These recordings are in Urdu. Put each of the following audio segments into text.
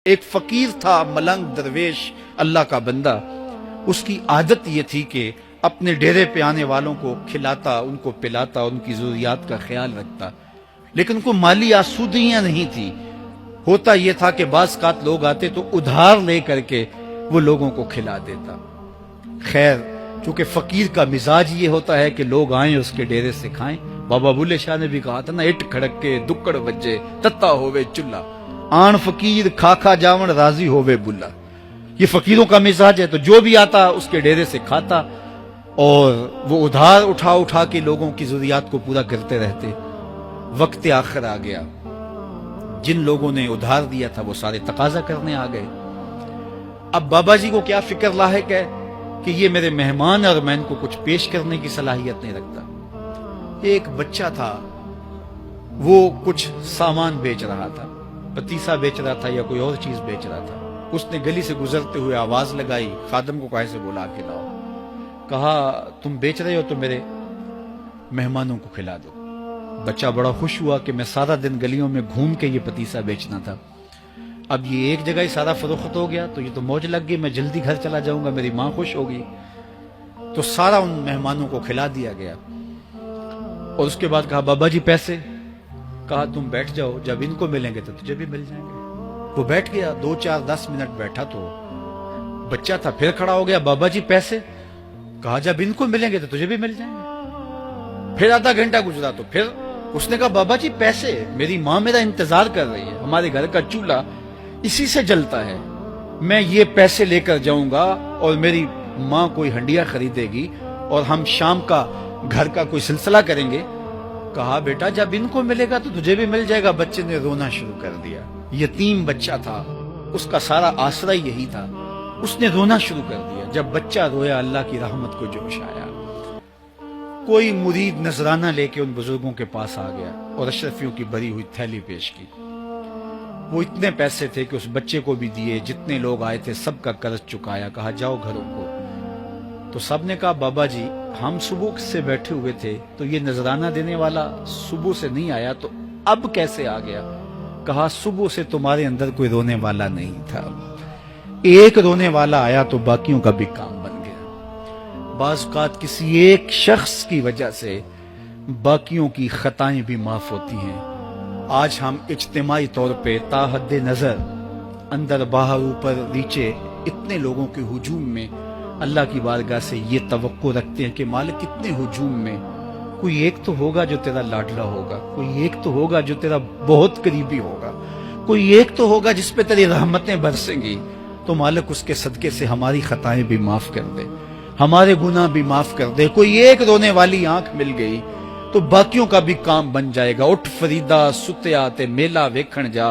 ایک فقیر تھا، ملنگ درویش، اللہ کا بندہ. اس کی عادت یہ تھی کہ اپنے ڈیرے پہ آنے والوں کو کھلاتا، ان کو پلاتا، ان کی ضروریات کا خیال رکھتا، لیکن کو مالی آسودگیاں نہیں تھی. ہوتا یہ تھا کہ بعض اوقات لوگ آتے تو ادھار لے کر کے وہ لوگوں کو کھلا دیتا. خیر، چونکہ فقیر کا مزاج یہ ہوتا ہے کہ لوگ آئیں اس کے ڈیرے سے کھائیں. بابا بلے شاہ نے بھی کہا تھا نا، اٹ کھڑک کے دکڑ بجے تتا ہوئے چلا، آن فقیر کھا کھا جاون راضی ہوئے بلا. یہ فقیروں کا مزاج ہے، تو جو بھی آتا اس کے ڈیرے سے کھاتا اور وہ ادھار اٹھا اٹھا کے لوگوں کی ضروریات کو پورا کرتے رہتے. وقت آخر آ گیا، جن لوگوں نے ادھار دیا تھا وہ سارے تقاضا کرنے آ گئے. اب بابا جی کو کیا فکر لاحق ہے کہ یہ میرے مہمان اور میں ان کو کچھ پیش کرنے کی صلاحیت نہیں رکھتا. ایک بچہ تھا، وہ کچھ سامان بیچ رہا تھا، پتیسا بیچ رہا تھا یا کوئی اور چیز بیچ رہا تھا. اس نے گلی سے گزرتے ہوئے آواز لگائی، خادم کو کہے سے بلا کے لاؤ. کہا تم بیچ رہے ہو تو میرے مہمانوں کو کھلا دو. بچہ بڑا خوش ہوا کہ میں سارا دن گلیوں میں گھوم کے یہ پتیسا بیچنا تھا، اب یہ ایک جگہ ہی سارا فروخت ہو گیا تو یہ تو موج لگ گئی، میں جلدی گھر چلا جاؤں گا، میری ماں خوش ہوگی. تو سارا ان مہمانوں کو کھلا دیا گیا. اور اس کے بعد کہا بابا جی پیسے؟ کہا تم بیٹھ جاؤ، جب ان کو ملیں گے تو تجھے بھی مل جائیں گے. وہ بیٹھ گیا، 2 4 10 منٹ بیٹھا تو بچہ تھا، پھر کھڑا ہو گیا، بابا جی پیسے؟ کہا جب ان کو ملیں گے تو تجھے بھی مل جائیں گے. پھر آدھا گھنٹہ گزرا تو پھر اس نے کہا بابا جی پیسے؟ میری ماں میرا انتظار کر رہی ہے، ہمارے گھر کا چولہا اسی سے جلتا ہے، میں یہ پیسے لے کر جاؤں گا اور میری ماں کوئی ہنڈیا خریدے گی اور ہم شام کا گھر کا کوئی سلسلہ کریں گے. کہا بیٹا جب ان کو ملے گا تو تجھے بھی مل جائے گا. بچے نے رونا شروع کر دیا. یتیم بچہ تھا، اس کا سارا آسرا یہی تھا. اس نے رونا شروع کر دیا. جب بچہ رویا اللہ کی رحمت کو جوش آیا. کوئی مرید نذرانہ لے کے ان بزرگوں کے پاس آ گیا اور اشرفیوں کی بھری ہوئی تھیلی پیش کی. وہ اتنے پیسے تھے کہ اس بچے کو بھی دیے، جتنے لوگ آئے تھے سب کا قرض چکایا. کہا جاؤ گھروں کو. تو سب نے کہا بابا جی ہم صبح سے بیٹھے ہوئے تھے تو یہ نذرانہ دینے والا صبح سے نہیں آیا، تو اب کیسے آ گیا؟ کہا صبح سے تمہارے اندر کوئی رونے والا نہیں تھا، ایک رونے والا آیا تو باقیوں کا بھی کام بن گیا. بعض اوقات کسی ایک شخص کی وجہ سے باقیوں کی خطائیں بھی معاف ہوتی ہیں. آج ہم اجتماعی طور پہ تا حد نظر اندر باہر اوپر نیچے اتنے لوگوں کے ہجوم میں اللہ کی بارگاہ سے یہ توقع رکھتے ہیں کہ مالک اتنے ہجوم میں کوئی ایک تو ہوگا جو تیرا لاڈلا ہوگا، کوئی ایک تو ہوگا جو تیرا بہت قریبی ہوگا، کوئی ایک تو ہوگا جس پہ تیری رحمتیں برسیں گی. تو مالک اس کے صدقے سے ہماری خطائیں بھی معاف کر دے، ہمارے گناہ بھی معاف کر دے. کوئی ایک رونے والی آنکھ مل گئی تو باقیوں کا بھی کام بن جائے گا. اٹھ فریدا ستیا تے میلہ ویکھن جا،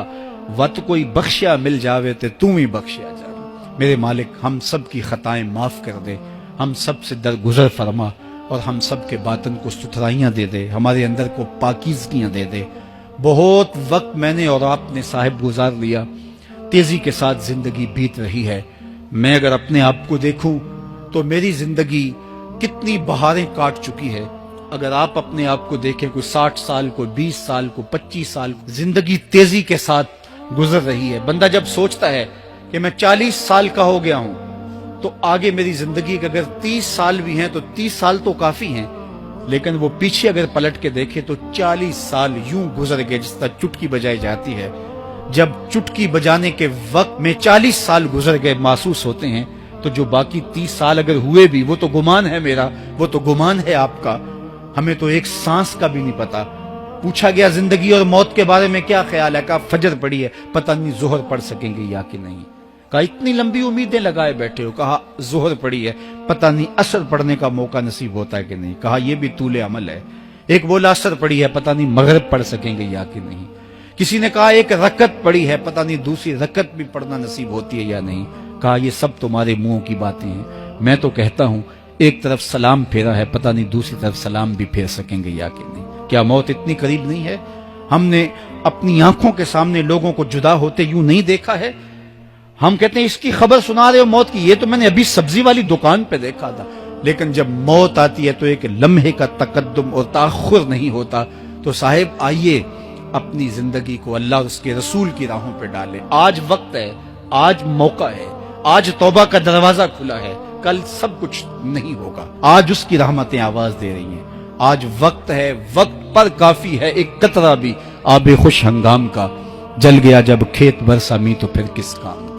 وت کوئی بخشیا مل جاوے تے توں ہی بخشیا جا. میرے مالک ہم سب کی خطائیں معاف کر دے، ہم سب سے درگزر فرما اور ہم سب کے باطن کو ستھرائیاں دے دے، ہمارے اندر کو پاکیزگیاں دے دے. بہت وقت میں نے اور آپ نے صاحب گزار لیا، تیزی کے ساتھ زندگی بیت رہی ہے. میں اگر اپنے آپ کو دیکھوں تو میری زندگی کتنی بہاریں کاٹ چکی ہے. اگر آپ اپنے آپ کو دیکھیں، کوئی 60 سال کو 20 سال کو 25 سال کو زندگی تیزی کے ساتھ گزر رہی ہے. بندہ جب سوچتا ہے کہ میں 40 سال کا ہو گیا ہوں تو آگے میری زندگی کے اگر 30 سال بھی ہیں تو 30 سال تو کافی ہیں، لیکن وہ پیچھے اگر پلٹ کے دیکھے تو 40 سال یوں گزر گئے جس طرح چٹکی بجائی جاتی ہے. جب چٹکی بجانے کے وقت میں 40 سال گزر گئے محسوس ہوتے ہیں، تو جو باقی 30 سال اگر ہوئے بھی وہ تو گمان ہے میرا، وہ تو گمان ہے آپ کا. ہمیں تو ایک سانس کا بھی نہیں پتا. پوچھا گیا زندگی اور موت کے بارے میں کیا خیال ہے؟ کہا فجر پڑی ہے، پتہ نہیں ظہر پڑھ سکیں گے یا کہ نہیں. کہا اتنی لمبی امیدیں لگائے بیٹھے ہو. کہا ظہر پڑی ہے، پتہ نہیں عصر پڑھنے کا موقع نصیب ہوتا ہے کہ نہیں. کہا یہ بھی طول عمل ہے. ایک بولا عصر پڑی ہے، پتہ نہیں مغرب پڑھ سکیں گے یا کہ نہیں. کسی نے کہا ایک رکعت پڑی ہے، پتہ نہیں دوسری رکعت بھی پڑھنا نصیب ہوتی ہے یا نہیں. کہا یہ سب تمہارے منہوں کی باتیں ہیں. میں تو کہتا ہوں ایک طرف سلام پھیرا ہے، پتہ نہیں دوسری طرف سلام بھی پھیر سکیں گے یا کہ نہیں. کیا موت اتنی قریب نہیں ہے؟ ہم نے اپنی آنکھوں کے سامنے لوگوں کو جدا ہوتے یوں نہیں دیکھا ہے. ہم کہتے ہیں اس کی خبر سنا رہے ہو موت کی، یہ تو میں نے ابھی سبزی والی دکان پہ دیکھا تھا. لیکن جب موت آتی ہے تو ایک لمحے کا تقدم اور تاخر نہیں ہوتا. تو صاحب آئیے اپنی زندگی کو اللہ اور اس کے رسول کی راہوں پہ ڈالیں. آج وقت ہے, آج موقع ہے, آج توبہ کا دروازہ کھلا ہے, کل سب کچھ نہیں ہوگا. آج اس کی رحمتیں آواز دے رہی ہیں. آج وقت ہے, وقت پر کافی ہے ایک قطرہ بھی آب خوش ہنگام کا. جل گیا جب کھیت برسا می تو پھر کس کام.